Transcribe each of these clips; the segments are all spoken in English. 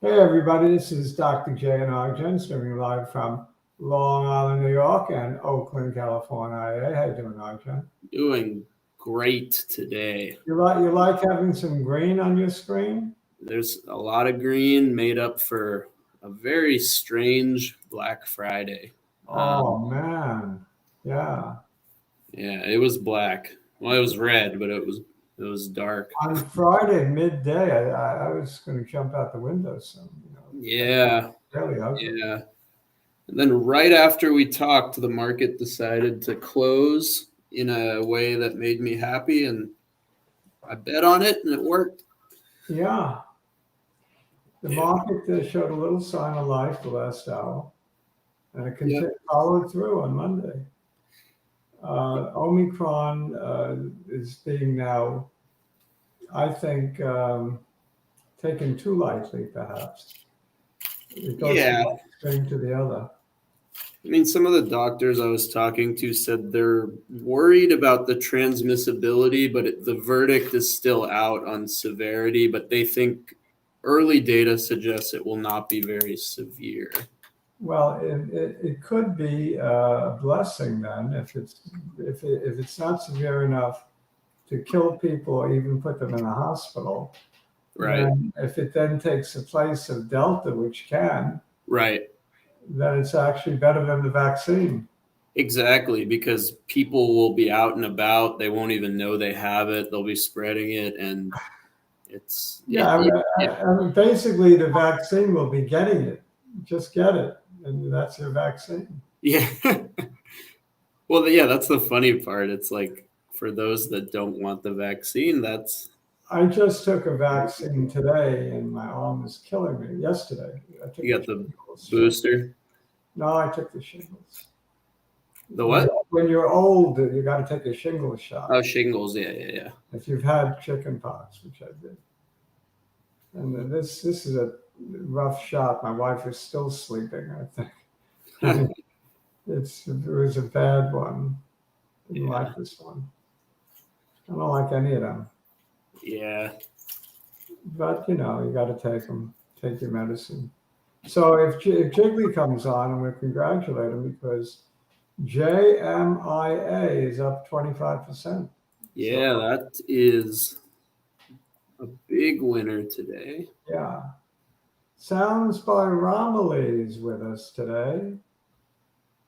Hey everybody, this is Dr. J and Arjun, streaming live from Long Island, New York, and Oakland, California. Hey, how you doing, Arjun? Doing great today. You like having some green on your screen? There's a lot of green made up for a very strange Black Friday. Oh man, yeah. Yeah, it was black. Well, it was red, but it was dark. On Friday midday, I was going to jump out the window soon. Yeah, Really ugly. yeah. And then right after we talked, the market decided to close in a way that made me happy, and I bet on it, and it worked. Yeah, the market showed a little sign of life the last hour, and it followed through on Monday. Omicron is being now, I think, taken too lightly, perhaps. It goes from one extreme to the other. I mean, some of the doctors I was talking to said they're worried about the transmissibility, but the verdict is still out on severity, but they think early data suggests it will not be very severe. Well, it could be a blessing then if it's not severe enough to kill people or even put them in a hospital. Right. Then if it then takes the place of Delta, which can, right, then it's actually better than the vaccine. Exactly, because people will be out and about. They won't even know they have it. They'll be spreading it, and it's I mean, basically the vaccine will be getting it. Just get it, and that's your vaccine. Yeah. Well, yeah, that's the funny part. It's like for those that don't want the vaccine, that's. I just took a vaccine today, and my arm is killing me. Yesterday, I took You got the booster? No, I took the shingles. The what? When you're old, you got to take a shingles shot. Oh, shingles, yeah. If you've had chicken pox, which I did. And this is a rough shot. My wife is still sleeping, I think. It was a bad one. Didn't like this one. I don't like any of them. Yeah. But, you got to take them. Take your medicine. So if Jiggly comes on, I'm going to congratulate him because JMIA is up 25%. Yeah, so, that is a big winner today. Yeah. Sounds by Romilly is with us today.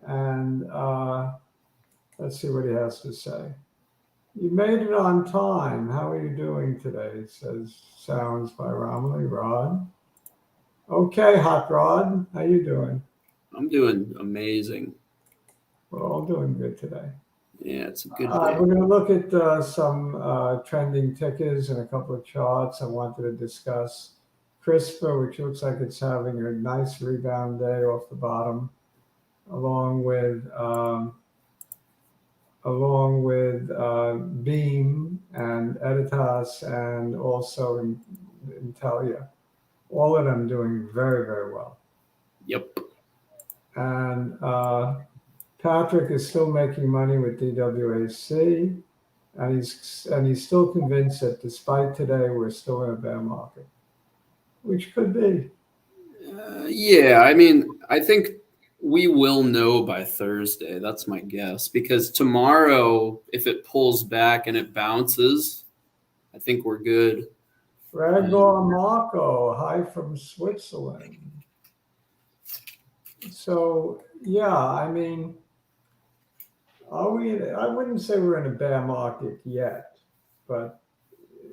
And let's see what he has to say. You made it on time. How are you doing today? Says Sounds by Romilly. Rod. Okay, Hot Rod. How you doing? I'm doing amazing. We're all doing good today. Yeah, it's a good day. We're going to look at some trending tickers and a couple of charts. I wanted to discuss CRSP, which looks like it's having a nice rebound day off the bottom, along with Beam and Editas and also Intelia. All of them doing very, very well. Yep. And Patrick is still making money with DWAC, and he's still convinced that despite today, we're still in a bear market, which could be. Yeah, I mean, I think we will know by Thursday. That's my guess, because tomorrow, if it pulls back and it bounces, I think we're good. Gregor Marco, hi from Switzerland. So, yeah, I mean, I wouldn't say we're in a bear market yet, but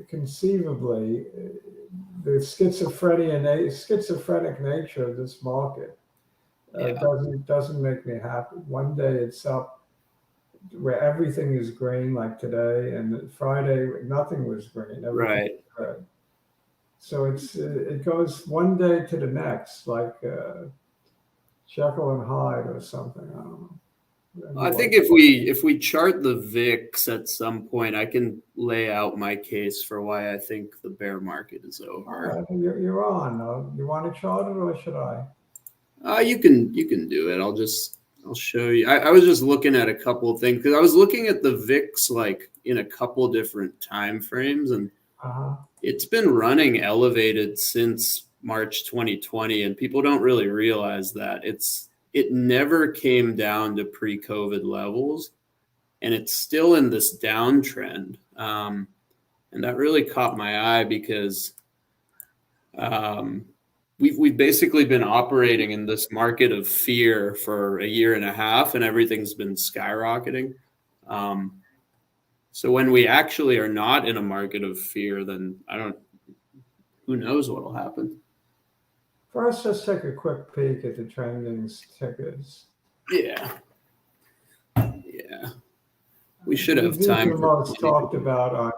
conceivably, the schizophrenic nature of this market doesn't make me happy. One day it's up where everything is green, like today, and Friday nothing was green. Everything was red. So it goes one day to the next, like Jekyll and Hyde or something. I don't know. I think if we chart the VIX at some point, I can lay out my case for why I think the bear market is over. You're on. You want to chart it or should I? You can do it. I'll show you. I was just looking at a couple of things because I was looking at the VIX like in a couple different time frames, and it's been running elevated since March 2020, and people don't really realize that it never came down to pre-COVID levels, and it's still in this downtrend. And that really caught my eye because we've basically been operating in this market of fear for a year and a half, and everything's been skyrocketing. So when we actually are not in a market of fear, then who knows what'll happen. First, let's take a quick peek at the trending tickers. Yeah. We should have These time. Are the most talked about on,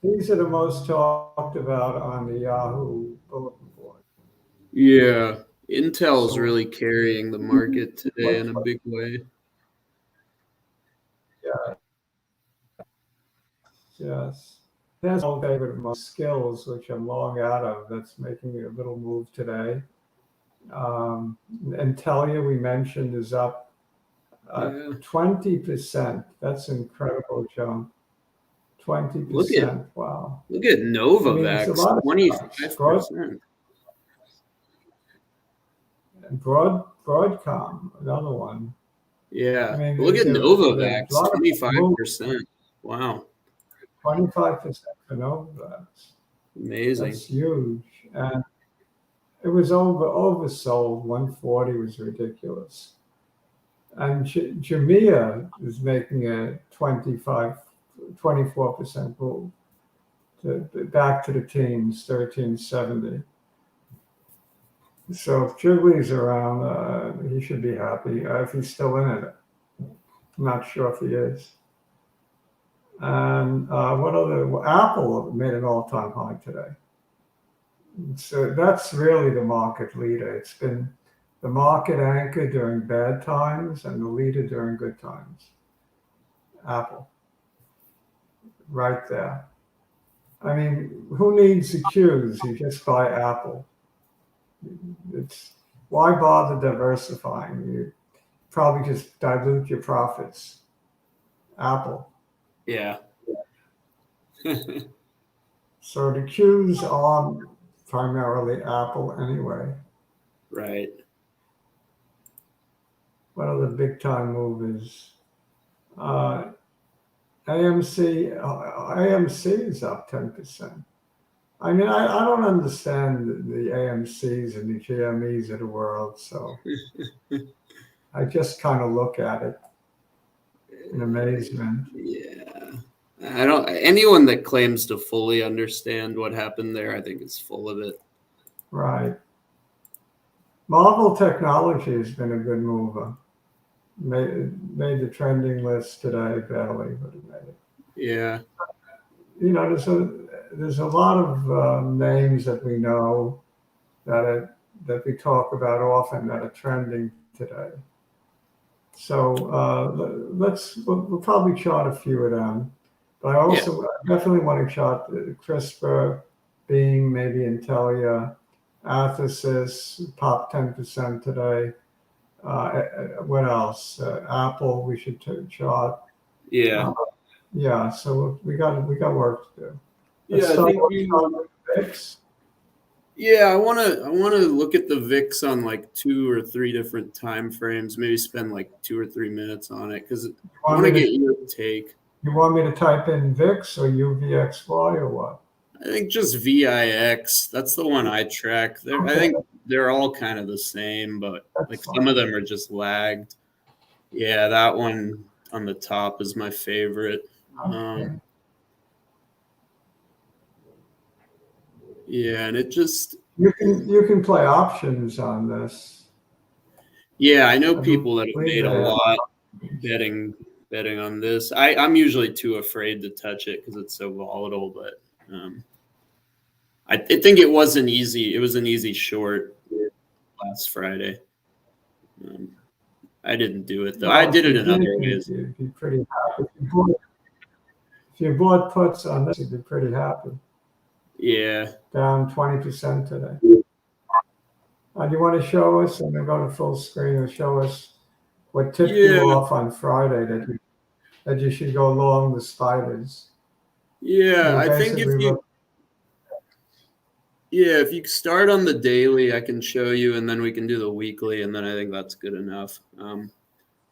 these are the most talked about on the Yahoo bulletin board. Yeah. Intel's really carrying the market today in a big way. Yeah. Yes. That's my favorite of my skills, which I'm long out of. That's making a little move today. Intelia, we mentioned, is up 20%. That's incredible jump. 20%. Wow. Look at Novavax, 25%. And Broadcom, another one. Yeah. Look at Novavax, 25%. Wow. 25% for Novavax. Amazing. That's huge. And it was oversold. 140 was ridiculous. And Jamia is making a 24% move back to the teens, 1370. So if Jiggly's around, he should be happy if he's still in it. I'm not sure if he is. And Apple made an all-time high today. So that's really the market leader. It's been the market anchor during bad times and the leader during good times. Apple. Right there. I mean, who needs the Qs? You just buy Apple. Why bother diversifying? You probably just dilute your profits. Apple. Yeah. So the Qs are primarily Apple anyway. Right. What are the big time movies? AMC is up 10%. I mean, I don't understand the AMCs and the GMEs of the world, so I just kind of look at it in amazement. Yeah. Anyone that claims to fully understand what happened there, I think is full of it. Right. Marvel Technology has been a good mover. Made the trending list today, barely, but it made it. Yeah. You know, there's a lot of names that we know that we talk about often that are trending today. So we'll probably chart a few of them. But I also definitely want to chart CRISPR, Beam, maybe Intelia, athx popped 10% today. What else? Apple, we should chart. Yeah. Yeah. So we got work to do. Let's start with VIX. Yeah, I want to look at the VIX on like 2 or 3 different time frames. Maybe spend like 2 or 3 minutes on it because I want to get your take. You want me to type in VIX or UVXY or what? I think just VIX. That's the one I track. I think they're all kind of the same, but like some of them are just lagged. Yeah, that one on the top is my favorite. Okay. Yeah, and it just you can play options on this. Yeah, I know people that have made a lot betting on this. I'm usually too afraid to touch it because it's so volatile, but I think it was an easy short last Friday. I didn't do it though. I did it in other ways. You'd be pretty happy. If you bought puts on this, you'd be pretty happy. Yeah. Down 20% today. Do you want to show us, and then go to full screen and show us what tipped you off on Friday that you should go long the spiders? Yeah, I think if you Yeah, if you start on the daily, I can show you, and then we can do the weekly, and then I think that's good enough.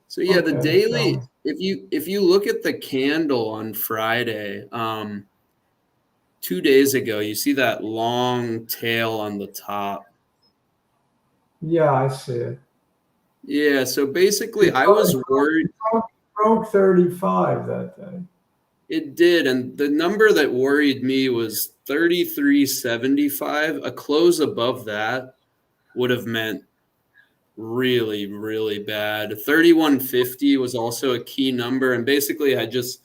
So yeah, the Okay, daily. so If you look at the candle on Friday, 2 days ago, you see that long tail on the top. yeah, I see it. Yeah, so basically, It I broke, was worried. it broke 35 that day. It did, and the number that worried me was 33.75. A close above that would have meant really, really bad. 31.50 was also a key number. And basically, I just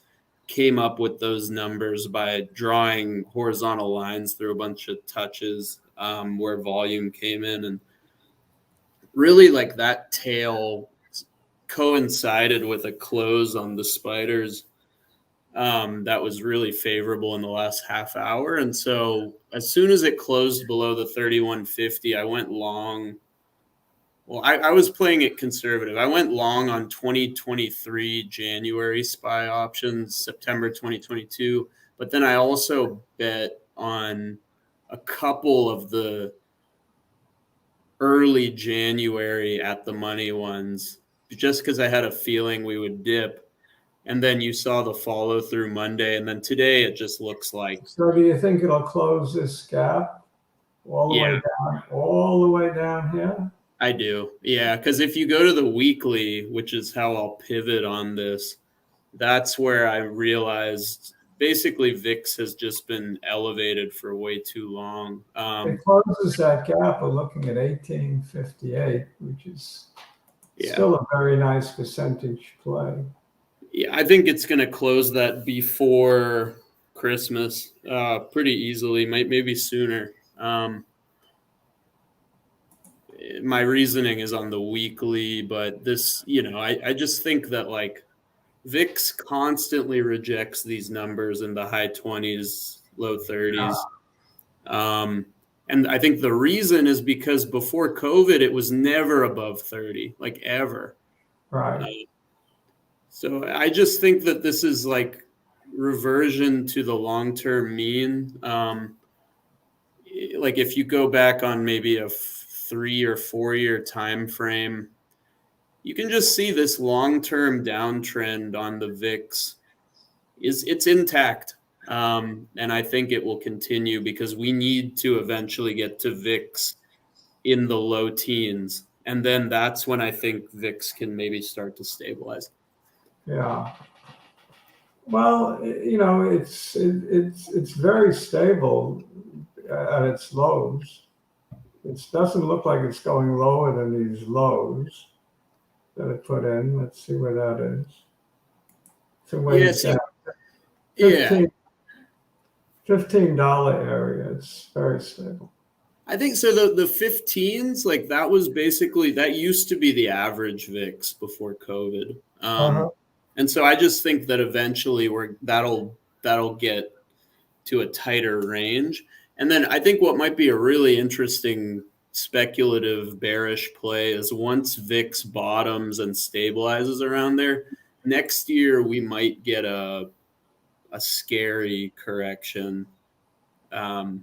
came up with those numbers by drawing horizontal lines through a bunch of touches where volume came in. And really, like that tail coincided with a close on the spiders that was really favorable in the last half hour. And so as soon as it closed below the 31.50, I went long. Well, I was playing it conservative. I went long on 2023 January SPY options, September 2022, but then I also bet on a couple of the early January at the money ones, just because I had a feeling we would dip. And then you saw the follow through Monday, and then today it just looks like, So do you think it'll close this gap yeah, all the way down here? I do. Yeah, because if you go to the weekly, which is how I'll pivot on this, that's where I realized basically VIX has just been elevated for way too long. It closes that gap. We're looking at 1858, which is Yeah. still a very nice percentage play. Yeah, I think it's going to close that before Christmas pretty easily, maybe sooner. My reasoning is on the weekly, but this, I just think that like VIX constantly rejects these numbers in the high 20s, low 30s. And I think the reason is because before COVID, it was never above 30, like ever. Uh, Right. so I just think that this is like reversion to the long term mean. Like if you go back on maybe a 3 or 4 year time frame, you can just see this long term downtrend on the VIX it's intact. And I think it will continue because we need to eventually get to VIX in the low teens. And then that's when I think VIX can maybe start to stabilize. Yeah. Well, it's very stable at its lows. It doesn't look like it's going lower than these lows that it put in. Let's see where that is. It's a Yeah, ways see, down. yeah. 15 $15 area. It's very stable. I think so. The 15s, like that was basically that used to be the average VIX before COVID. Uh-huh. And so I just think that eventually that'll get to a tighter range. And then I think what might be a really interesting speculative bearish play is once VIX bottoms and stabilizes around there, next year we might get a scary correction. And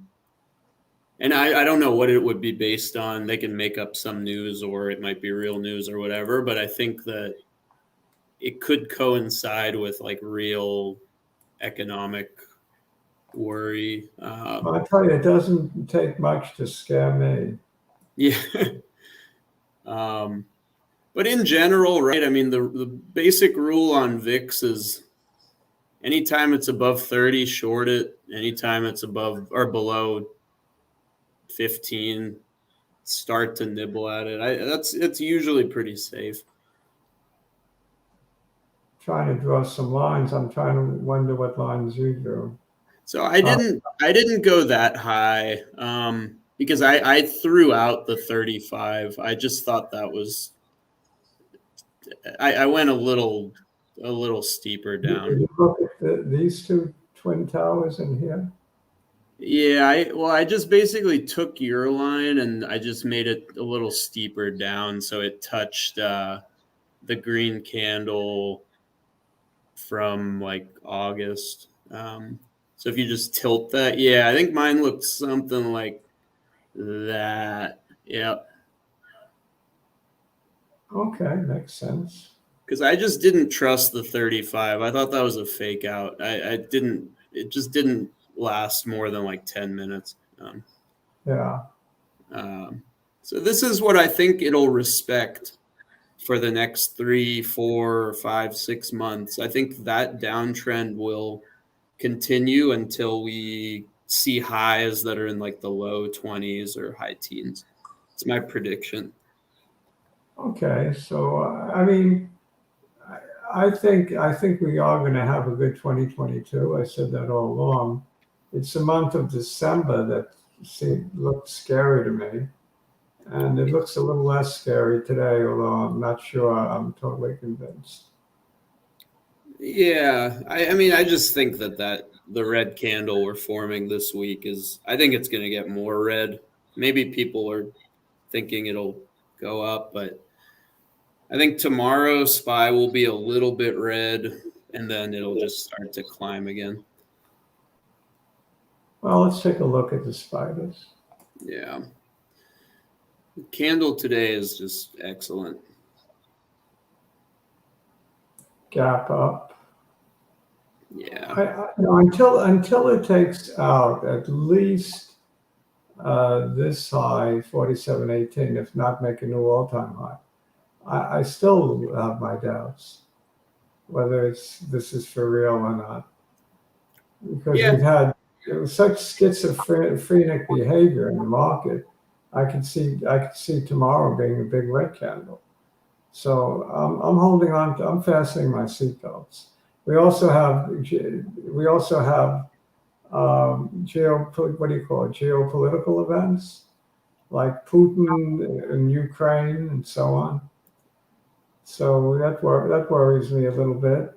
I don't know what it would be based on. They can make up some news or it might be real news or whatever. But I think that it could coincide with like real economic worry. Well, I tell you, it doesn't take much to scare me. Yeah. um, but in general, right? I mean, the basic rule on VIX is anytime it's above 30, short it. Anytime it's above or below 15, start to nibble at it. It's usually pretty safe. Trying to draw some lines. I'm trying to wonder what lines you drew. So I didn't go that high because I threw out the 35. I just thought that was I went a little steeper down. Did you look at these two twin towers in here? Yeah, I just basically took your line and I just made it a little steeper down so it touched the green candle from like August. So if you just tilt that, yeah, I think mine looked something like that. Yeah. Okay, makes sense. Because I just didn't trust the 35. I thought that was a fake out. It just didn't last more than like 10 minutes. Yeah. So this is what I think it'll respect for the next 3, 4, 5, 6 months. I think that downtrend will continue until we see highs that are in like the low 20s or high teens. It's my prediction. Okay, so I mean, I think we are going to have a good 2022. I said that all along. It's the month of December that looked scary to me, and it looks a little less scary today, although I'm not sure I'm totally convinced. Yeah, I mean, I just think that the red candle we're forming this week I think it's going to get more red. Maybe people are thinking it'll go up, but I think tomorrow SPY will be a little bit red, and then it'll just start to climb again. Well, let's take a look at the spiders. Yeah. The candle today is just excellent. Gap up. Yeah. Until it takes out at least this high, 47.18, if not make a new all-time high. I still have my doubts whether this is for real or not, because Yeah. we've had such schizophrenic behavior in the market. I could see tomorrow being a big red candle. So I'm holding on. I'm fastening my seatbelts. We also have what do you call it? Geopolitical events like Putin in Ukraine and so on. So that worries me a little bit.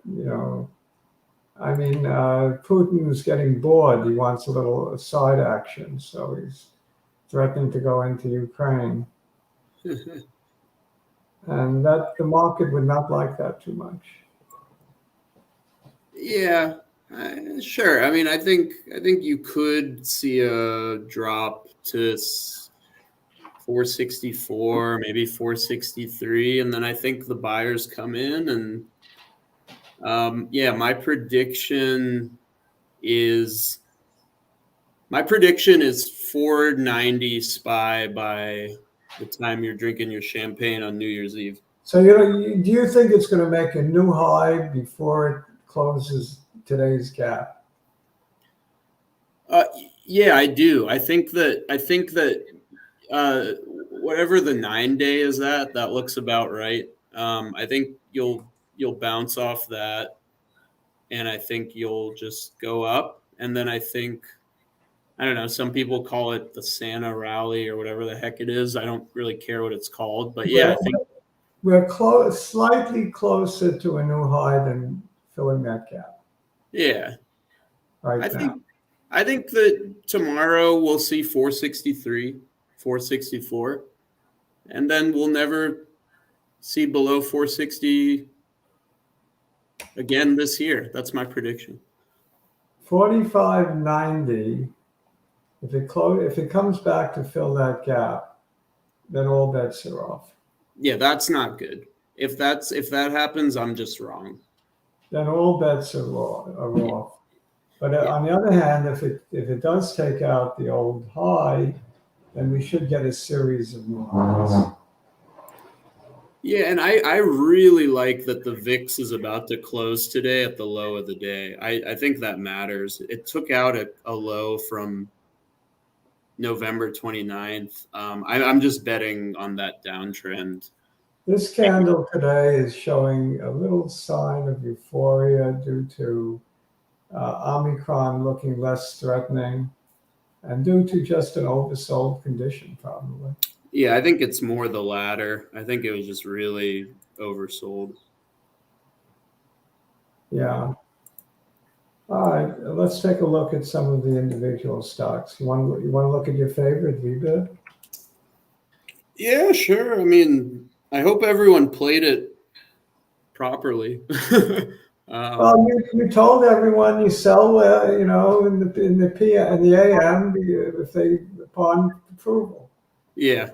I mean, Putin is getting bored. He wants a little side action, so he's threatening to go into Ukraine, and that the market would not like that too much. Yeah. Sure. I mean, I think you could see a drop to 464, maybe 463, and then I think the buyers come in, and yeah, my prediction is 490 SPY by the time you're drinking your champagne on New Year's Eve. So do you think it's going to make a new high before it closes today's gap? Yeah, I do. I think that whatever the 9-day is that looks about right. I think you'll bounce off that, and I think you'll just go up. And then I think, I don't know, some people call it the Santa rally or whatever the heck it is. I don't really care what it's called, but yeah, I think we're slightly closer to a new high than filling that gap. Yeah, right now. I think that tomorrow we'll see 463, 464, and then we'll never see below 460 again this year. That's my prediction. 45.90. If it comes back to fill that gap, then all bets are off. Yeah, that's not good. If that happens, I'm just wrong. Then all bets are off. But on the other hand, if it does take out the old high, then we should get a series of new highs. Yeah, and I really like that the VIX is about to close today at the low of the day. I think that matters. It took out a low from November 29th. I'm just betting on that downtrend. This candle today is showing a little sign of euphoria due to Omicron looking less threatening and due to just an oversold condition, probably. Yeah, I think it's more the latter. I think it was just really oversold. Yeah. All right, let's take a look at some of the individual stocks. You want to look at your favorite VBIT? Yeah, sure. I mean, I hope everyone played it properly. Well, you told everyone you sell, in the PM and the AM if they upon approval. Yeah.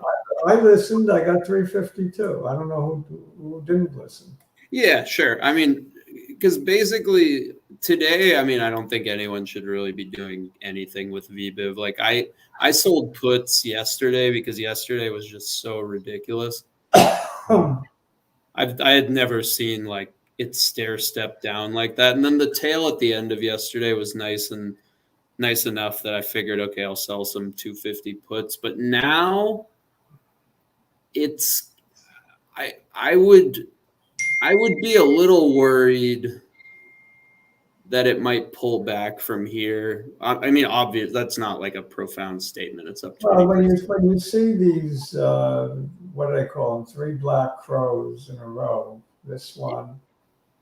I listened. I got 352. I don't know who didn't listen. Yeah, sure. I mean, because basically today, I mean, I don't think anyone should really be doing anything with VBIV. Like I sold puts yesterday because yesterday was just so ridiculous. I had never seen like it stair step down like that, and then the tail at the end of yesterday was nice enough that I figured, okay, I'll sell some 250 puts. But now it's I would be a little worried that it might pull back from here. I mean, obvious that's not like a profound statement. It's up Well, 20%. when you see these, what do they call them? Three black crows in a row. This one,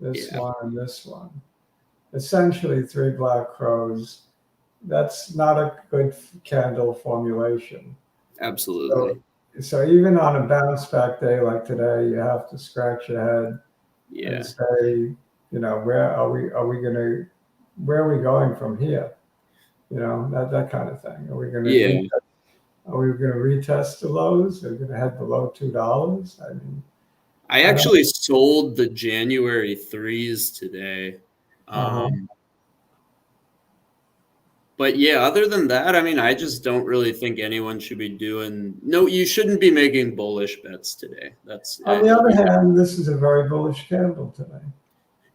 this Yeah, one, and this one. Essentially, three black crows. That's not a good candle formulation. So, absolutely. so even on a bounce back day like today, you have to scratch your head and Yeah, say, where are we going from here? That kind of thing. yeah. Are we going to retest the lows? Are we going to head below $2? I mean, I I don't. actually sold the January threes today. Uh-huh. Um, but yeah, other than that, I mean, I just don't really think anyone should be doing. No, you shouldn't be making bullish bets today. That's On the other hand, this is a very bullish candle today.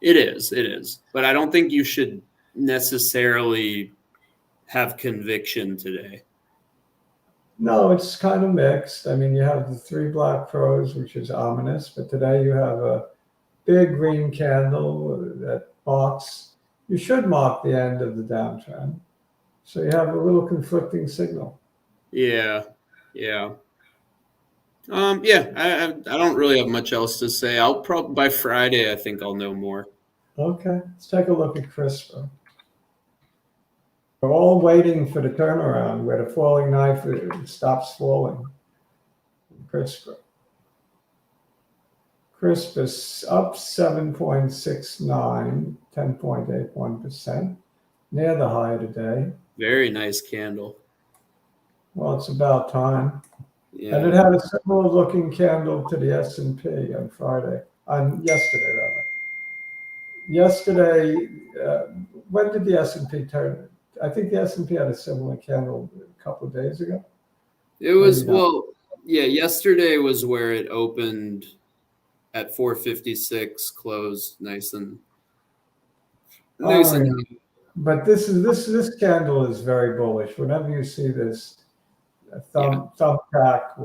it is, it is. But I don't think you should necessarily have conviction today. No, it's kind of mixed. I mean, you have the three black crows, which is ominous, but today you have a big green candle that marks, you should mark the end of the downtrend. So you have a little conflicting signal. Yeah, yeah. Yeah, I don't really have much else to say. I'll probably by Friday, I think I'll know more. Okay, let's take a look at CRISPR. We're all waiting for the turnaround where the falling knife stops falling. CRISPR. CRISP is up 7.69, 10.81%, near the high today. Very nice candle. Well, it's about time. Yeah. And it had a similar looking candle to the S&P on Friday, on yesterday rather. Yesterday, when did the S&P turn? I think the S&P had a similar candle a couple of days ago. It was, well, yeah, yesterday was where it opened at 456, closed nice and nice and but this candle is very bullish. Whenever you see this thumbtack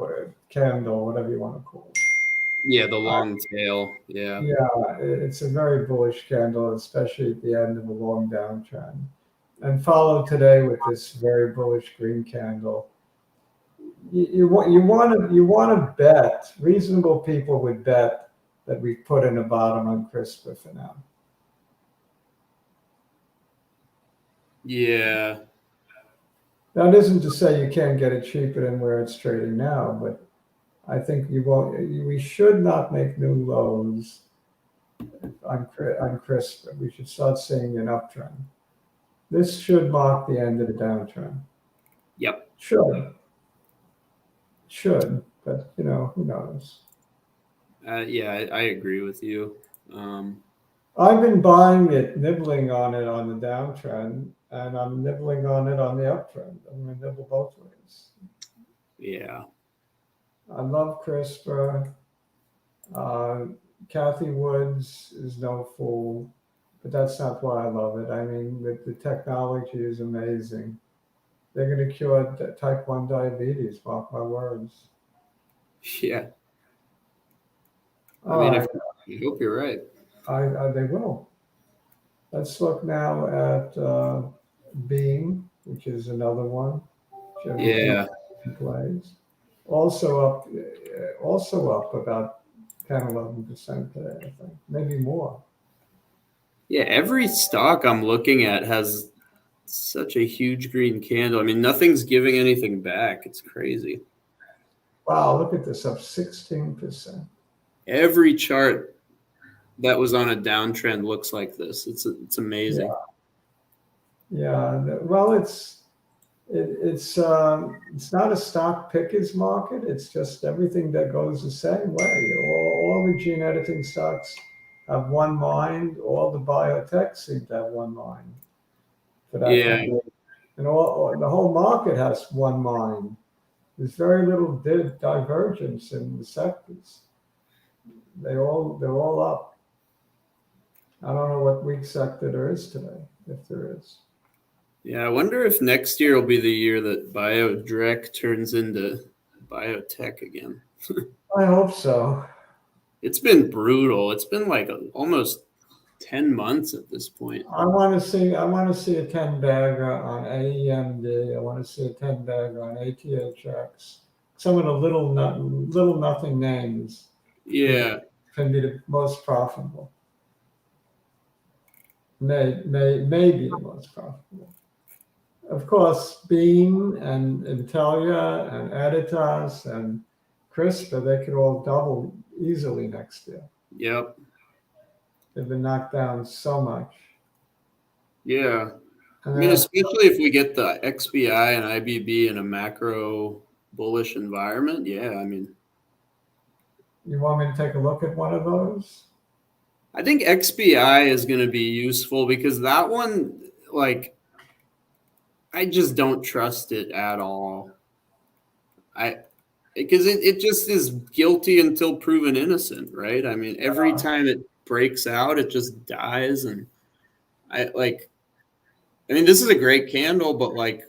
candle, whatever you want to call it. Yeah, the long tail. Yeah. Yeah, it's a very bullish candle, especially at the end of a long downtrend. And follow today with this very bullish green candle. You want to bet. Reasonable people would bet that we put in a bottom on CRISPR for now. Yeah. That isn't to say you can't get it cheaper than where it's trading now, but I think we should not make new lows on CRISPR. We should start seeing an uptrend. This should mark the end of the downtrend. Yep. Should, but who knows? Yeah, I agree with you. I've been buying it, nibbling on it on the downtrend, and I'm nibbling on it on the uptrend. I'm going to nibble both ways. Yeah. I love CRISPR. Kathy Woods is no fool, but that's not why I love it. I mean, the technology is amazing. They're going to cure type 1 diabetes, mark my words. Yeah. I I hope you're right. They will. Let's look now at Beam, which is another one. Yeah. Plays. Also up about 10-11% today, I think, maybe more. Yeah, every stock I'm looking at has such a huge green candle. I mean, nothing's giving anything back. It's crazy. Wow, look at this, up 16%. Every chart that was on a downtrend looks like this. It's amazing. Yeah. Well, it's not a stock pickers market. It's just everything that goes the same way. All the gene editing stocks have one mind. All the biotech seem to have one mind for that Yeah. kind of, and all the whole market has one mind. There's very little divergence in the sectors. They're all up. I don't know what weak sector there is today, if there is. Yeah, I wonder if next year will be the year that BioDirect turns into biotech again. I hope so. It's been brutal. It's been like almost 10 months at this point. I want to see a 10 bagger on AEMD. I want to see a 10 bagger on athx. Some of the little nothing names Yeah. can be the most profitable. May be the most profitable. Of course, Beam and Intelia and Editas and CRISPR, they could all double easily next year. Yep. They've been knocked down so much. Yeah. I And mean, then, especially if we get the XBI and IBB in a macro bullish environment. Yeah, I mean, you want me to take a look at one of those? I think XBI is going to be useful because that one, like, I just don't trust it at all. Because it just is guilty until proven innocent, right? I mean, every time it breaks out, it just dies. And I mean, this is a great candle, but like,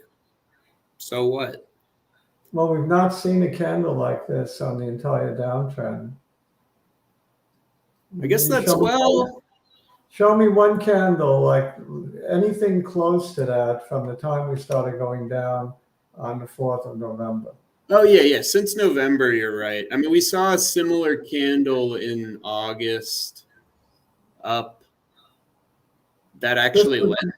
so what? Well, we've not seen a candle like this on the entire downtrend. I guess that's, well, show me one candle, like anything close to that from the time we started going down on the 4th of November. oh, yeah. Since November, you're right. I mean, we saw a similar candle in August up that actually let it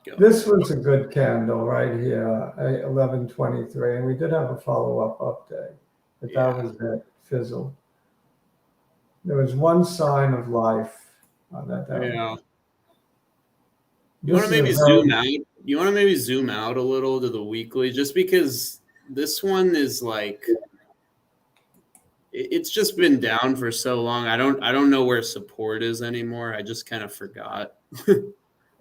go. This was a good candle right here, 1123, and we did have a follow-up update, but that was it, fizzled. There was one sign of life on that down. Yeah. You want to maybe zoom out? You want to maybe zoom out a little to the weekly, just because this one is like, it's just been down for so long. I don't know where support is anymore. I just kind of forgot.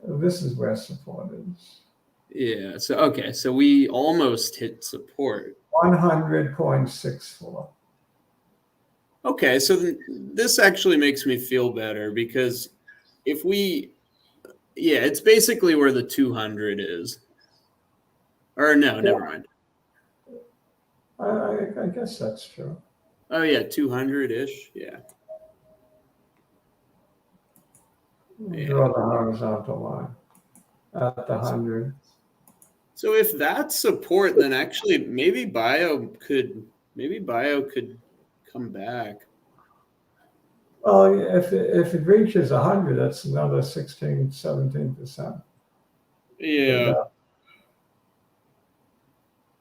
This is where support is. Yeah. So okay. So we almost hit support. 100.64. Okay. So this actually makes me feel better because if we, yeah, it's basically where the 200 is. Or no, never mind. I guess that's true. Oh yeah, 200-ish. Yeah. Draw the horizontal line at the 100. So if that's support, then actually maybe bio could come back. Well, if it reaches 100, that's another 17%. Yeah.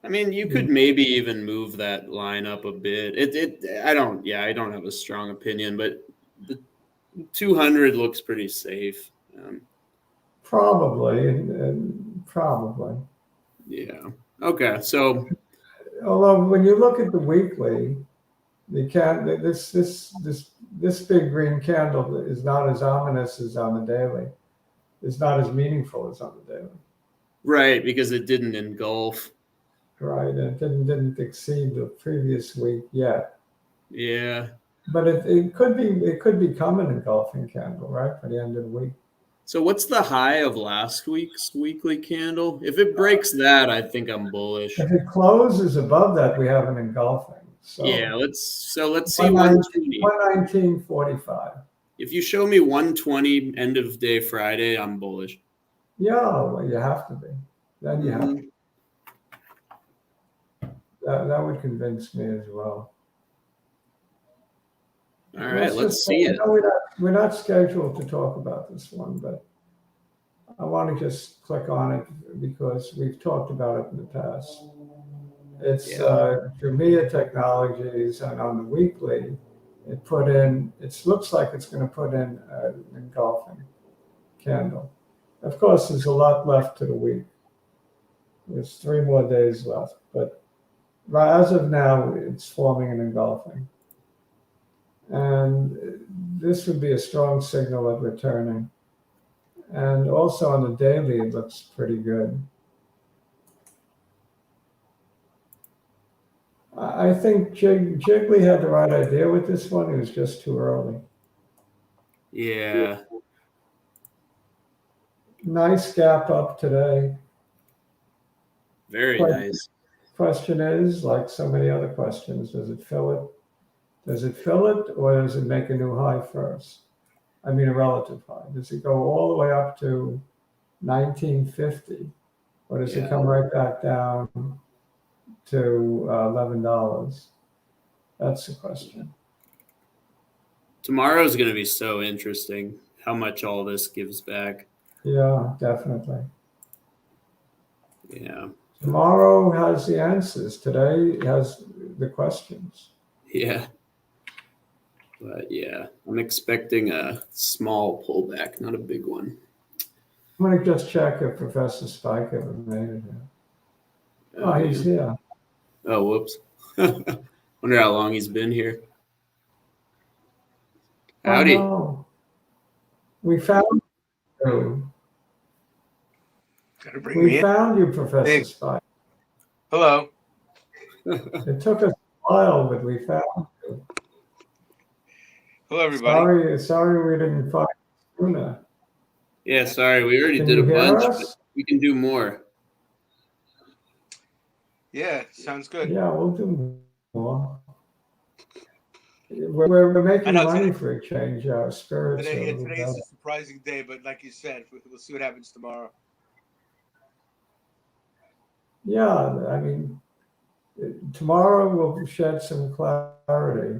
I mean, you could maybe even move that line up a bit. I don't have a strong opinion, but the 200 looks pretty safe. Probably. Yeah. Okay. So, although when you look at the weekly, this big green candle is not as ominous as on the daily. It's not as meaningful as on the daily. Right, because it didn't engulf. Right, and it didn't exceed the previous week yet. Yeah. But it could become an engulfing candle, right, for the end of the week. So what's the high of last week's weekly candle? If it breaks that, I think I'm bullish. If it closes above that, we have an engulfing. So yeah, let's see 119.45. If you show me 120 end of day Friday, I'm bullish. Yeah, well, you have to be. Then you have to. That would convince me as well. All right, let's see it. We're not scheduled to talk about this one, but I want to just click on it because we've talked about it in the past. It's Jumia Technologies, and on the weekly, It put in, it looks like it's going to put in an engulfing candle. Of course, there's a lot left to the week. There's 3 more days left, but as of now, it's forming an engulfing. And this would be a strong signal of returning. And also on the daily, it looks pretty good. I think Jiggly had the right idea with this one. It was just too early. Yeah. Nice gap up today. Very nice. Question is, like so many other questions, does it fill it? Does it fill it, or does it make a new high first? I mean, a relative high. Does it go all the way up to 1950, or does it come right back down to $11? That's the question. Tomorrow's going to be so interesting how much all this gives back. Yeah, definitely. Yeah. Tomorrow has the answers. Today has the questions. Yeah. But yeah, I'm expecting a small pullback, not a big one. I'm going to just check if Professor Spike ever made it here. Oh, he's here. Oh, whoops. Wonder how long he's been here. Howdy. Oh, no. We found you. We found you, Professor Spike. Hello. It took us a while, but we found you. Hello, everybody. Sorry we didn't find you sooner. Yeah, sorry. We already did a bunch, but we can do more. Yeah, sounds good. Yeah, we'll do more. We're making money for a change. Our spirits are a little Today's better. a surprising day, but like you said, we'll see what happens tomorrow. Yeah, I mean, tomorrow we'll shed some clarity.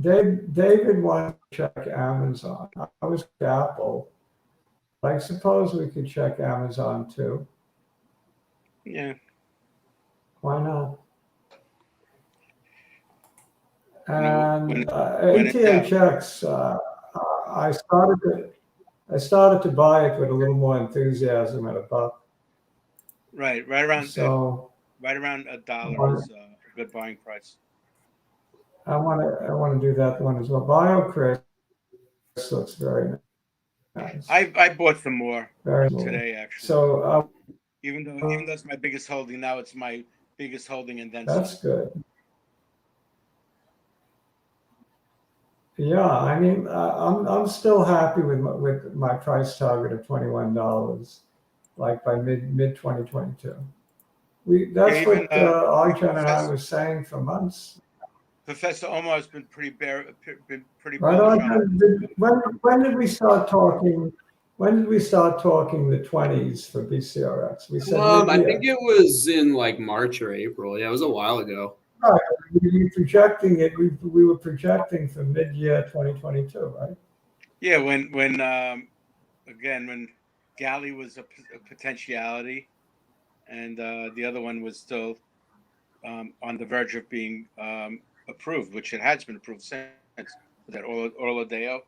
David wanted to check Amazon. I was Apple. I suppose we could check Amazon too. Yeah. Why not? And athx, I started to buy it with a little more enthusiasm at $1. Right around $1 is a good buying price. I want to do that one as well. bcrx looks very nice. I bought some more today, actually. So even though it's my biggest holding now, it's my biggest holding, and then that's good. Yeah, I mean, I'm still happy with my price target of $21, like by mid 2022. That's what Arjun and I was saying for months. Professor Omar has been pretty bullish on. When did we start talking? When did we start talking the 20s for bcrx? We said I think it was in like March or April. Yeah, it was a while ago. Right. We were projecting it. We were projecting for mid-year 2022, right? Yeah, when Galley was a potentiality, and the other one was still on the verge of being approved, which it has been approved since. That Orladeo.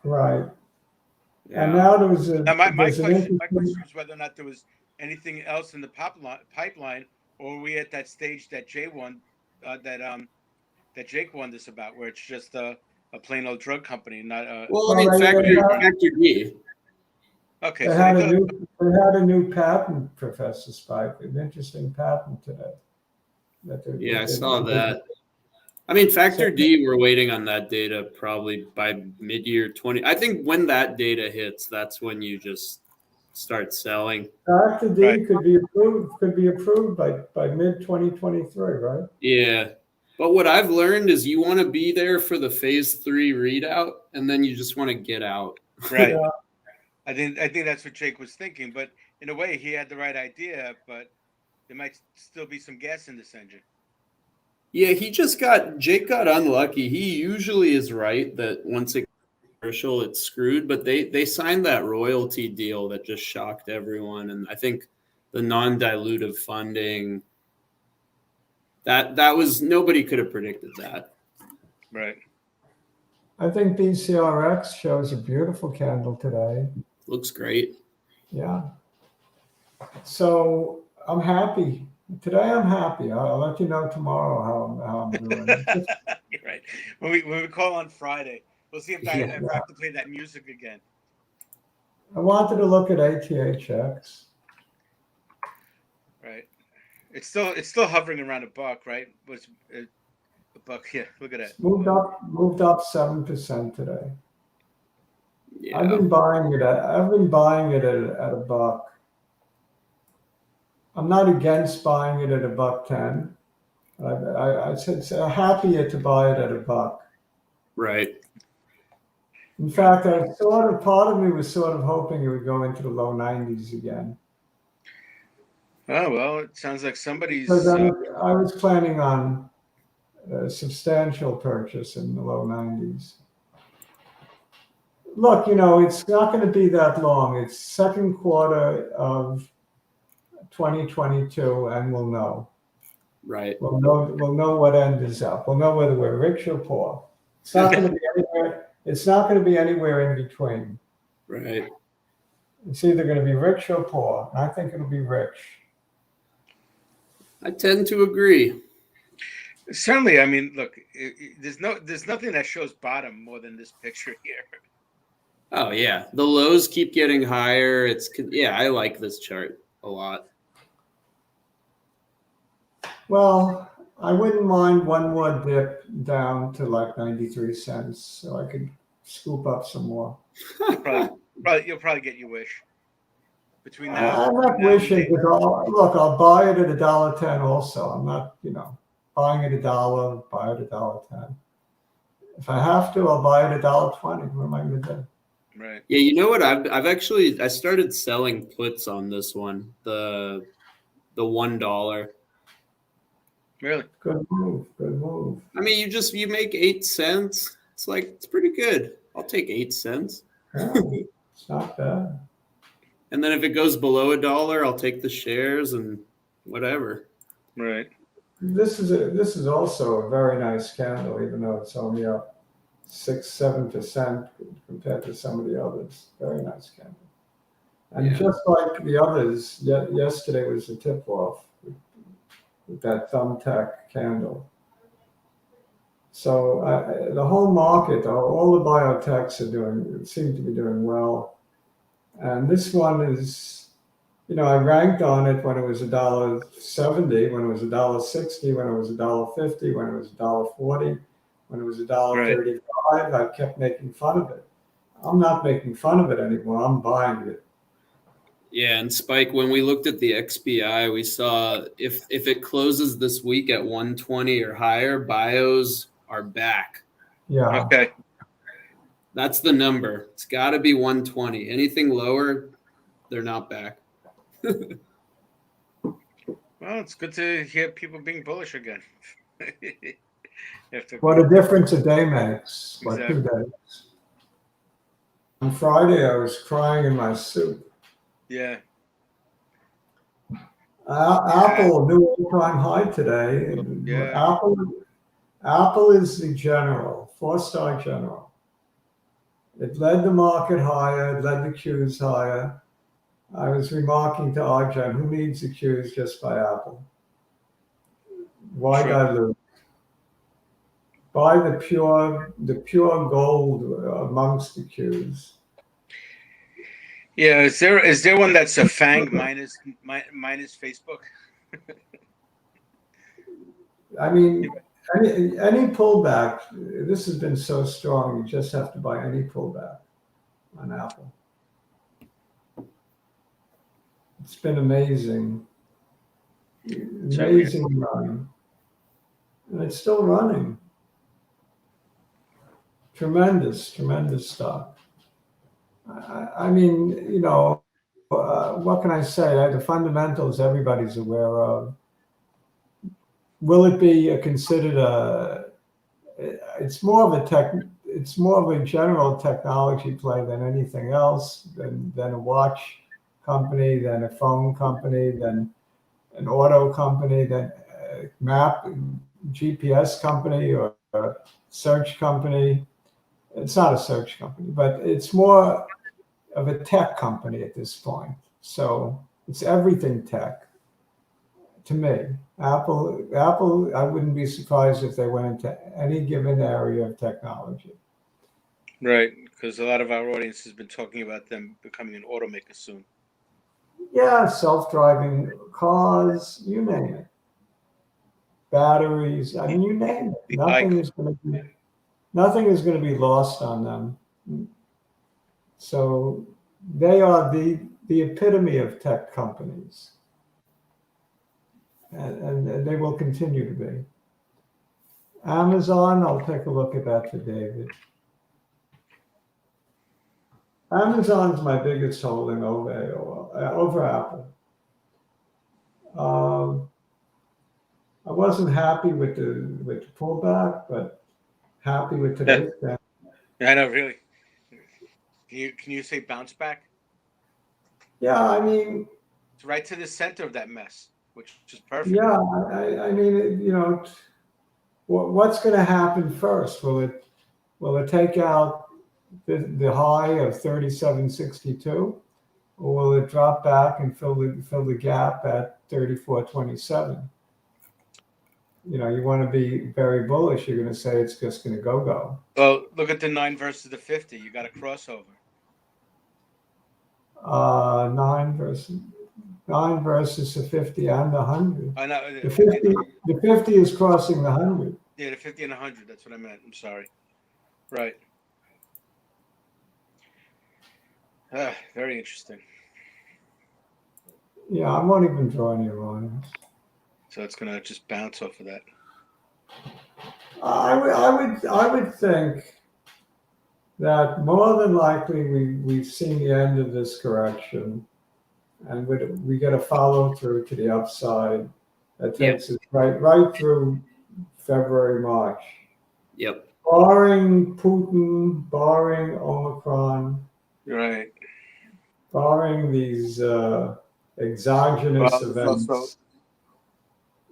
Right. Yeah. And now there was my question is whether or not there was anything else in the pipeline, or are we at that stage that Jay won, that Jake won this about, where it's just a plain old drug company, not a. Well, I mean, Factor D. Okay, they had a new patent, Professor Spike, an interesting patent today. I saw that. I mean, Factor D, we're waiting on that data probably by mid-year 20. I think when that data hits, that's when you just start selling. Factor D could be approved by mid 2023, right? Yeah. But what I've learned is you want to be there for the phase 3 readout, and then you just want to get out. Right. Yeah. I think that's what Jake was thinking, but in a way he had the right idea, but there might still be some gas in this engine. Yeah, Jake got unlucky. He usually is right that once it commercial, it's screwed, but they signed that royalty deal that just shocked everyone. And I think the non-dilutive funding, that was, nobody could have predicted that. Right. I think bcrx shows a beautiful candle today. Looks great. Yeah. So I'm happy. Today I'm happy. I'll let you know tomorrow how I'm doing. You're right. When we call on Friday, we'll see if I have to play that music again. I wanted to look at athx. Right. It's still hovering around $1, right? Was $1? Yeah. Look at that. Moved up 7% today. Yeah. I've been buying it at $1. I'm not against buying it at $1.10. I said happier to buy it at $1. Right. In fact, part of me was sort of hoping it would go into the low 90s again. Oh well, it sounds like somebody's. Because I was planning on a substantial purchase in the low 90s. Look, it's not going to be that long. It's second quarter of 2022, and we'll know. Right. We'll know what end is up. We'll know whether we're rich or poor. It's not going to be anywhere. It's not going to be anywhere in between. Right. It's either going to be rich or poor. I think it'll be rich. I tend to agree. Certainly, I mean, look, there's nothing that shows bottom more than this picture here. Oh yeah, the lows keep getting higher. I like this chart a lot. Well, I wouldn't mind one more dip down to like 93 cents, so I could scoop up some more. You'll probably get your wish between now. I'm not wishing. Look, I'll buy it at $1.10. Also, I'm not, buying it $1, buy it $1.10. If I have to, I'll buy it $1.20. What am I going to do? Right. Yeah, you know what? I started selling puts on this one, the $1. Really? Good move. I mean, you make 8 cents. It's pretty good. I'll take 8 cents. Yeah, it's not bad. And then if it goes below $1, I'll take the shares and whatever. Right. This is also a very nice candle, even though it's only up 6-7% compared to some of the others. Very nice candle. And just like the others, yesterday was a tip-off with that thumbtack candle. So the whole market, all the biotechs seem to be doing well. And this one is, I ranked on it when it was $1.70, when it was $1.60, when it was $1.50, when it was $1.40, when it was $1.35. Right. I kept making fun of it. I'm not making fun of it anymore. I'm buying it. Yeah, and Spike, when we looked at the XBI, we saw if it closes this week at 120 or higher, bios are back. Yeah. Okay. That's the number. It's got to be 120. Anything lower, they're not back. Well, it's good to hear people being bullish again. What a difference a day makes. Exactly. Like 2 days. On Friday, I was crying in my soup. Yeah. Apple, new all-time high today. Yeah. Apple is the general, 4-star general. It led the market higher, it led the Qs higher. I was remarking to Arjun, who needs the Qs just by Apple? Why dilute? Buy the pure gold amongst the Qs. Yeah, is there one that's a FANG minus Facebook? I mean, any pullback, this has been so strong, you just have to buy any pullback on Apple. It's been amazing. Amazing run. And it's still running. Tremendous stock. I mean, what can I say? The fundamentals everybody's aware of. Will it be considered it's more of a general technology play than anything else, than a watch company, than a phone company, than an auto company, than a map GPS company, or search company. It's not a search company, but it's more of a tech company at this point. So it's everything tech to me. Apple, I wouldn't be surprised if they went into any given area of technology. Right, because a lot of our audience has been talking about them becoming an automaker soon. Yeah, self-driving cars, you name it. Batteries, I mean, you name it. Nothing is going to be lost on them. So they are the epitome of tech companies, and they will continue to be. Amazon, I'll take a look at that for David. Amazon's my biggest holding over Apple. I wasn't happy with the pullback, but happy with today's down. Yeah, I know, really. Can you say bounce back? Yeah, I mean, it's right to the center of that mess, which is perfect. Yeah, I mean, what's going to happen first? Will it take out the high of 37.62, or will it drop back and fill the gap at 34.27? You want to be very bullish. You're going to say it's just going to go. Well, look at the 9 versus the 50. You got a crossover. 9 versus the 50 and the 100. I know. The 50 is crossing the 100. Yeah, the 50 and 100. That's what I meant. I'm sorry. Right. Very interesting. Yeah, I won't even draw any lines. So it's gonna just bounce off of that. I would think that more than likely we've seen the end of this correction, and we get a follow through to the upside that takes us right through February, March. Yep. Barring Putin, barring Omicron, right, barring these exogenous events. Also,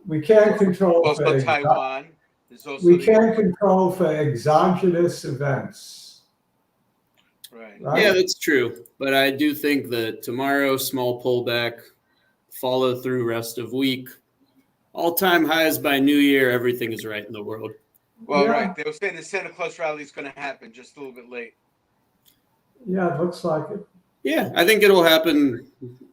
we can't control also Taiwan. We can't control for exogenous events. Right. Yeah, that's true. But I do think that tomorrow, small pullback, follow through rest of week, all-time highs by New Year, everything is right in the world. Well, yeah. Right. They were saying the Santa Claus rally is going to happen just a little bit late. Yeah, it looks like it. Yeah, I think it'll happen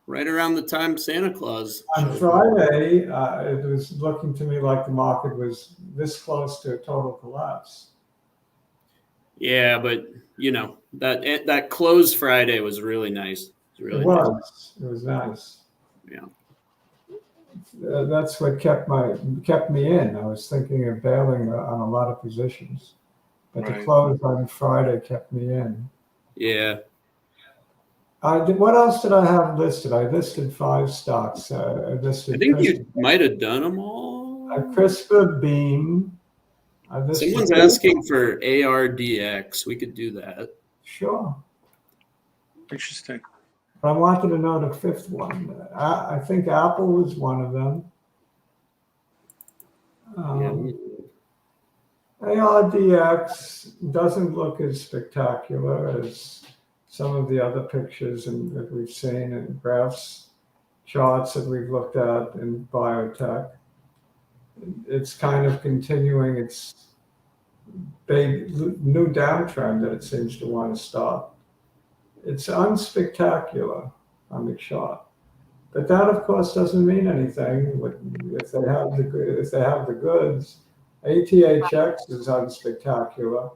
right around the time Santa Claus. On Friday, it was looking to me like the market was this close to a total collapse. Yeah, but that close Friday was really nice. It was nice. Yeah. That's what kept me in. I was thinking of bailing on a lot of positions, but the close on Friday kept me in. Yeah. What else did I have listed? I listed 5 stocks. I think you might have done them all. CRSP, Beam. Someone's asking for ARDX. We could do that. Sure. Interesting. But I wanted to know the 5th one. I think Apple was one of them. ARDX doesn't look as spectacular as some of the other pictures that we've seen and graphs, charts that we've looked at in biotech. It's kind of continuing its big new downtrend that it seems to want to stop. It's unspectacular on the chart, but that of course doesn't mean anything. If they have the goods, athx is unspectacular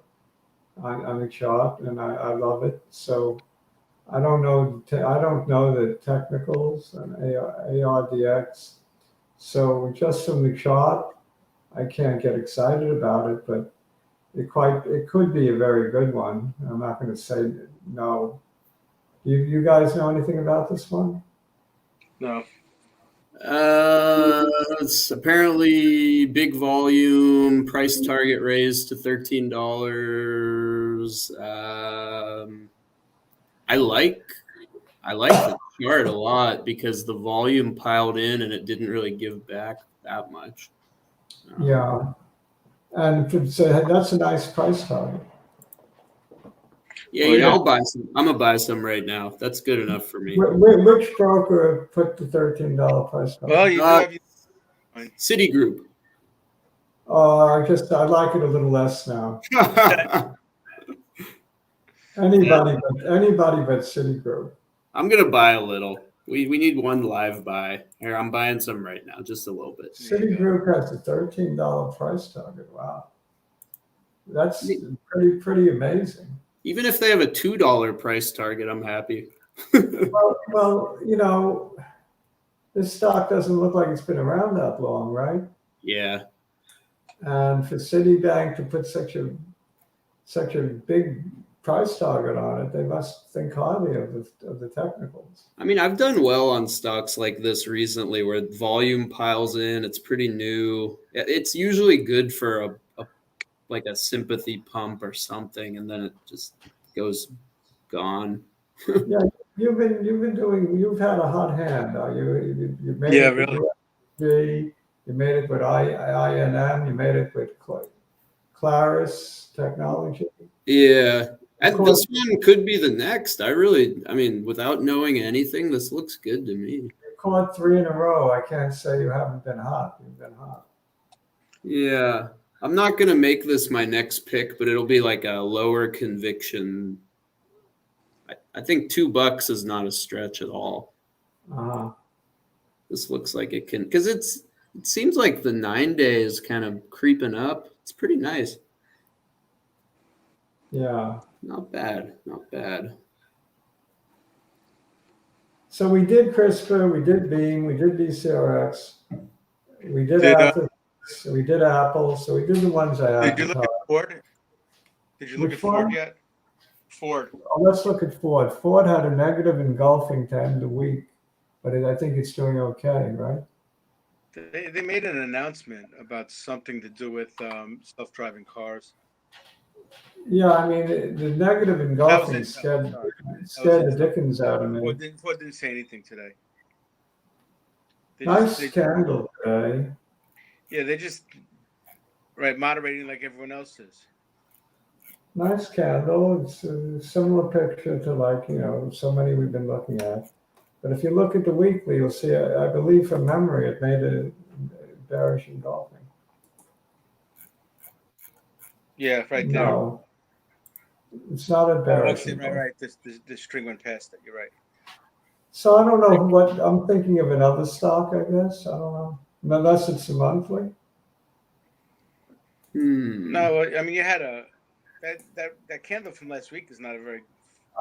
on the chart, and I love it. So I don't know the technicals and ARDX. So just from the chart, I can't get excited about it, but it could be a very good one. I'm not going to say no. You guys know anything about this one? No. It's apparently big volume, price target raised to $13. I like the chart a lot because the volume piled in and it didn't really give back that much. Yeah. And so that's a nice price target. Yeah, Well, yeah. I'll buy some. I'm gonna buy some right now. That's good enough for me. Which broker put the $13 price target? Well, you do have your Citigroup. I like it a little less now. Anybody but Citigroup. I'm gonna buy a little. We need one live buy. Here, I'm buying some right now, just a little bit. Citigroup has a $13 price target. Wow, that's pretty amazing. Even if they have a $2 price target, I'm happy. Well, this stock doesn't look like it's been around that long, right? Yeah. And for Citibank to put such a big price target on it, they must think highly of the technicals. I mean, I've done well on stocks like this recently where volume piles in. It's pretty new. It's usually good for a sympathy pump or something, and then it just goes gone. Yeah, you've had a hot hand. You made Yeah, it with really. USG, you made it with INM, you made it with Claris Technology. Yeah. Of And course, this one could be the next. I mean, without knowing anything, this looks good to me. you caught 3 in a row. I can't say you haven't been hot. You've been hot. Yeah. I'm not going to make this my next pick, but it'll be like a lower conviction. I think $2 is not a stretch at all. Uh-huh. This looks like it can, because it seems like the 9-day is kind of creeping up. It's pretty nice. Yeah. Not bad. Not bad. So we did CRISPR, we did Beam, we did bcrx, we did athx, we did Apple. So we did the ones I Did you look advertised. at Ford? Did you look Which at Ford one? yet? Ford. Oh, let's look at Ford. Ford had a negative engulfing to end the week, but I think it's doing okay, right? They made an announcement about something to do with self-driving cars. Yeah, I mean, the negative engulfing scared the dickens out of me. Ford didn't say anything today. Nice candle today. Yeah, they just moderating like everyone else is. Nice candle. It's a similar picture to so many we've been looking at. But if you look at the weekly, you'll see, I believe from memory, it made a bearish engulfing. Yeah, right there. No, it's not a bearish. Right. This string went past it. You're right. So I don't know what I'm thinking of another stock. I guess I don't know unless it's a monthly. No, I mean you had that candle from last week is not a very.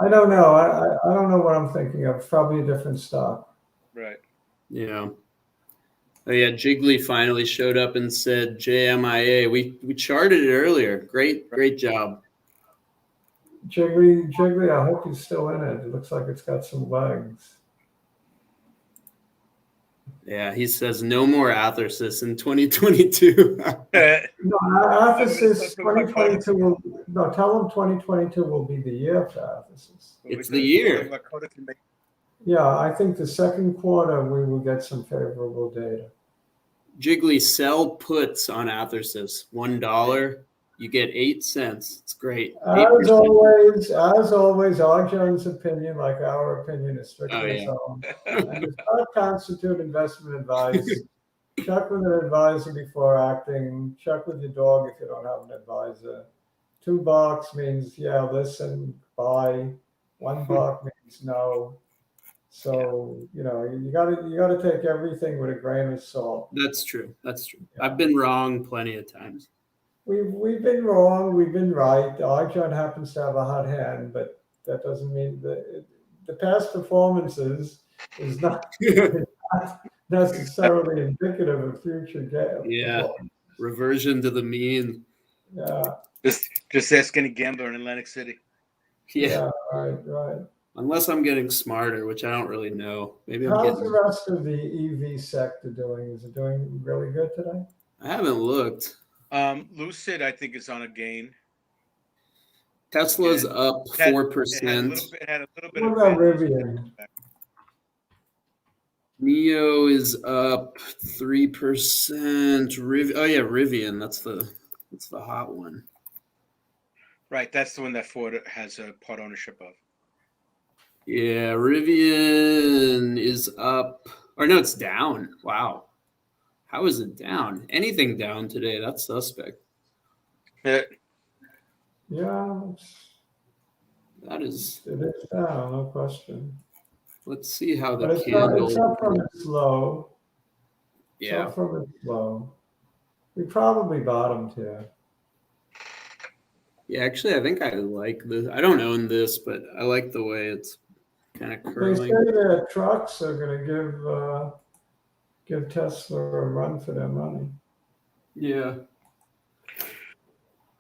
I don't know. I don't know what I'm thinking of. It's probably a different stock. Right. Yeah. Oh yeah, Jiggly finally showed up and said JMIA. We charted it earlier. Great job. Jiggly, I hope he's still in it. It looks like it's got some legs. Yeah, he says no more athx in 2022. No, athx 2022 will, no, tell him 2022 will be the year for athx. It's the year. Yeah, I think the second quarter we will get some favorable data. Jiggly, sell puts on athx. $1, you get 8 cents. It's great. As always, Arjun's opinion, like our opinion, is strictly his own. And does not constitute investment advice. Check with an advisor before acting. Check with your dog if you don't have an advisor. $2 means listen, buy. $1 means no. So you gotta take everything with a grain of salt. That's true. Yeah. I've been wrong plenty of times. We've been wrong. We've been right. Arjun happens to have a hot hand, but that doesn't mean that the past performances is not necessarily indicative of future gains. Yeah, reversion to the mean. Yeah. Just ask any gambler in Atlantic City. Yeah. Right. Unless I'm getting smarter, which I don't really know. Maybe How's the rest of the EV sector doing? Is it doing really good today? I haven't looked. Lucid, I think, is on a gain. Tesla's up 4%. It had a little bit what of about Rivian? NIO is up 3%. Rivian, that's the It's the hot one. Right, that's the one that Ford has a part ownership of. Yeah, Rivian is up. Or no, it's down. Wow. How is it down? Anything down today? That's suspect. Yeah. Yeah, That is. it is down, no question. Let's see how the But it's candle. up from its low. It's Yeah. up from its low. We probably bottomed here. Yeah, actually, I think I like this. I don't own this, but I like the way it's kind of They curling. say that trucks are going to give Tesla a run for their money. Yeah.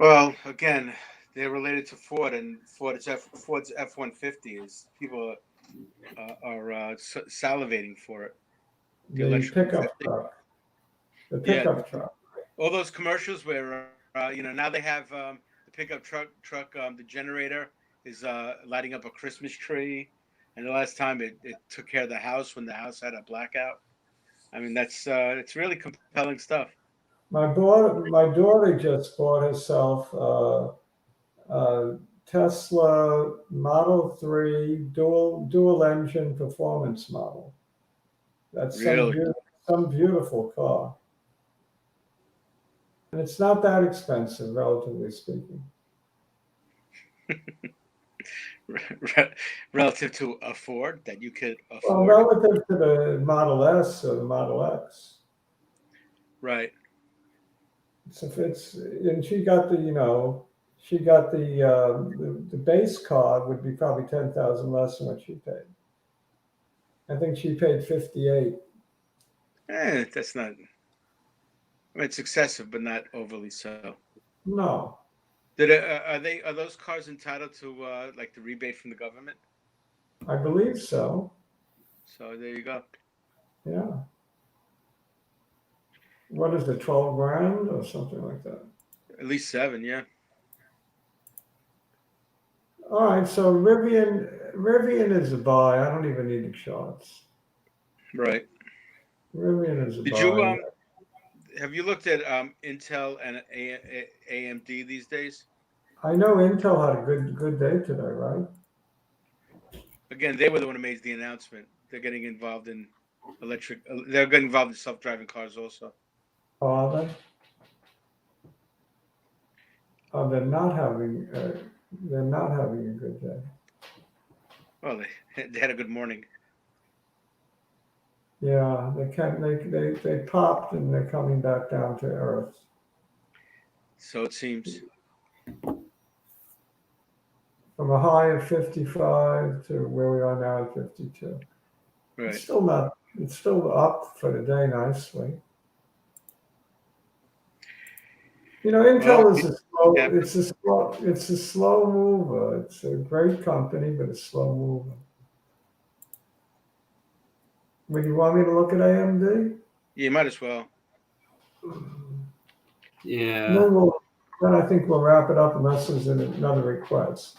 Well, again, they're related to Ford, and Ford's F-150 is people are salivating for it. The electric pickup 150. truck. The pickup truck. All those commercials where now they have the pickup truck. The generator is lighting up a Christmas tree, and the last time it took care of the house when the house had a blackout. I mean, that's it's really compelling stuff. My daughter just bought herself a Tesla Model 3 dual engine performance model. That's Really? some beautiful car. And it's not that expensive, relatively speaking. Relative to a Ford that you could Well, afford. relative to the Model S or the Model X. Right. And she got the base car would be probably 10,000 less than what she paid. I think she paid 58. That's not. I mean, it's excessive, but not overly so. No. Are those cars entitled to like the rebate from the government? I believe so. So there you go. Yeah. What is it, 12 grand or something like that? At least 7, yeah. All right, so Rivian is a buy. I don't even need the charts. Right. Rivian is a Did buy. you have you looked at Intel and AMD these days? I know Intel had a good day today, right? Again, they were the one who made the announcement. They're getting involved in electric. They're getting involved in self-driving cars also. Oh, are they? Oh, they're not having a good day. Well, they had a good morning. Yeah, they popped and they're coming back down to earth. So it seems. From a high of 55 to where we are now at 52. Right. It's still up for the day nicely. Intel is a slow mover. It's a great company, but a slow mover. Would you want me to look at AMD? You might as well. Yeah. Then I think we'll wrap it up unless there's another request.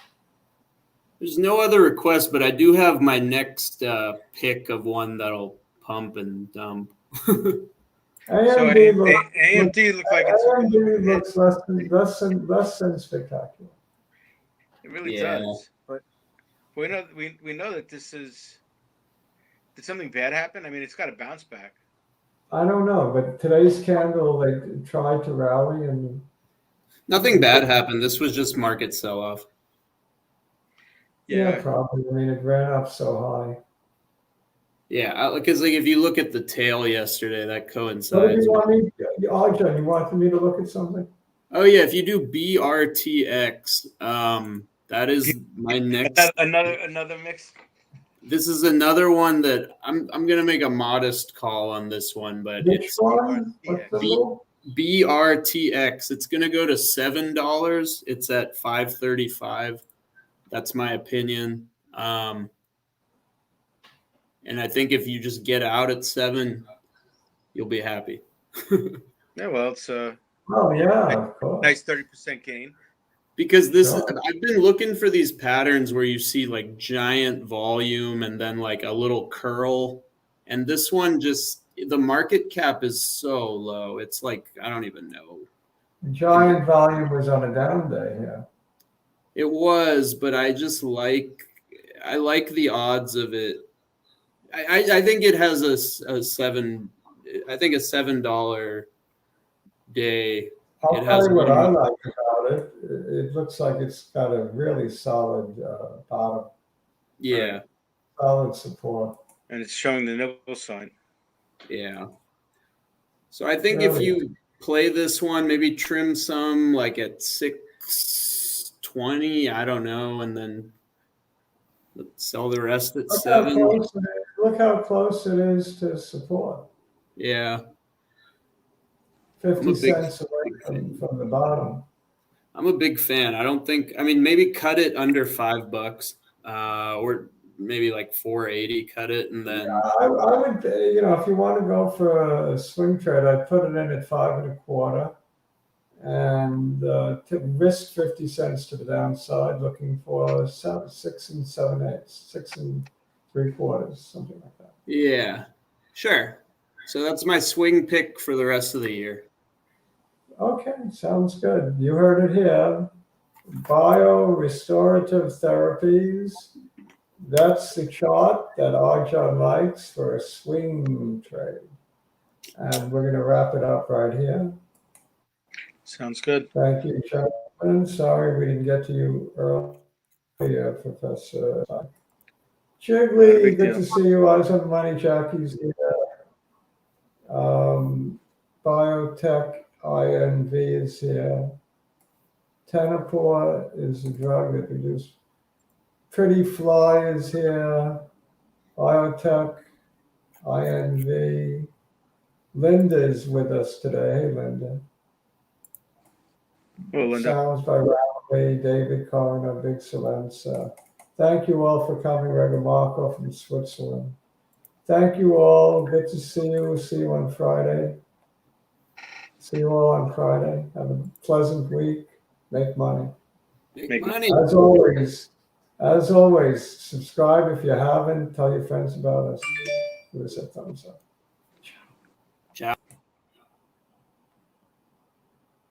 There's no other request, but I do have my next pick of one that'll pump and dump. AMD looks like it's AMD looks less than spectacular. It really does. But we know that this is. Did something bad happen? I mean, it's got to bounce back. I don't know, but today's candle, they tried to rally and nothing bad happened. This was just market sell-off. Yeah, probably. I mean, it ran up so high. Yeah, because if you look at the tail yesterday, that coincides. What do you want me? Arjun, you wanted me to look at something? Oh yeah, if you do BRTX, that is my next. Another mix. This is another one that I'm gonna make a modest call on this one, but Which one? BRTX. It's gonna go to $7. It's at 535. That's my opinion. And I think if you just get out at 7, you'll be happy. Yeah, well, it's of course. Nice 30% gain. Because I've been looking for these patterns where you see like giant volume and then like a little curl. And this one the market cap is so low. It's like, I don't even know. Giant volume was on a down day, yeah. It was, but I like the odds of it. I think it has a $7 day. I'll It tell has you what I one. like about it. It looks like it's got a really solid bottom, Yeah, solid support. And it's showing the nibble sign. yeah. So I think if Really? you play this one, maybe trim some like at 620, I don't know, and then sell the rest at Look how 7. close it is. Look how close it is to support. Yeah. 50 I'm a big cents away fan. from the bottom. I'm a big fan. I mean, maybe cut it under $5, or maybe like 480, cut it, and then I would, if you want to go for a swing trade, I'd put it in at 5.25 and risk 50 cents to the downside, looking for 6 7/8, 6 3/4, something like that. yeah, sure. So that's my swing pick for the rest of the year. Okay, sounds good. You heard it here. Bio-restorative therapies. That's the chart that Arjun likes for a swing trade. And we're going to wrap it up right here. Sounds good. Thank you, gentlemen. Sorry we didn't get to you earlier, Professor. Jiggly, big good deal. to see you. Eyes on Money, Jackie's here. Biotech INV is here. Tenopor is a drug that reduces. Pretty Fly is here. Biotech INV. Linda is with us today. Hey, Linda. Oh, Linda. Sounds by Rally, David Coroner, Big Salenza. Thank you all for coming, Rega Marco from Switzerland. Thank you all. Good to see you. See you on Friday. See you all on Friday. Have a pleasant week. Make money. Make money. As always, subscribe if you haven't. Tell your friends about us. Give us a thumbs up. Ciao.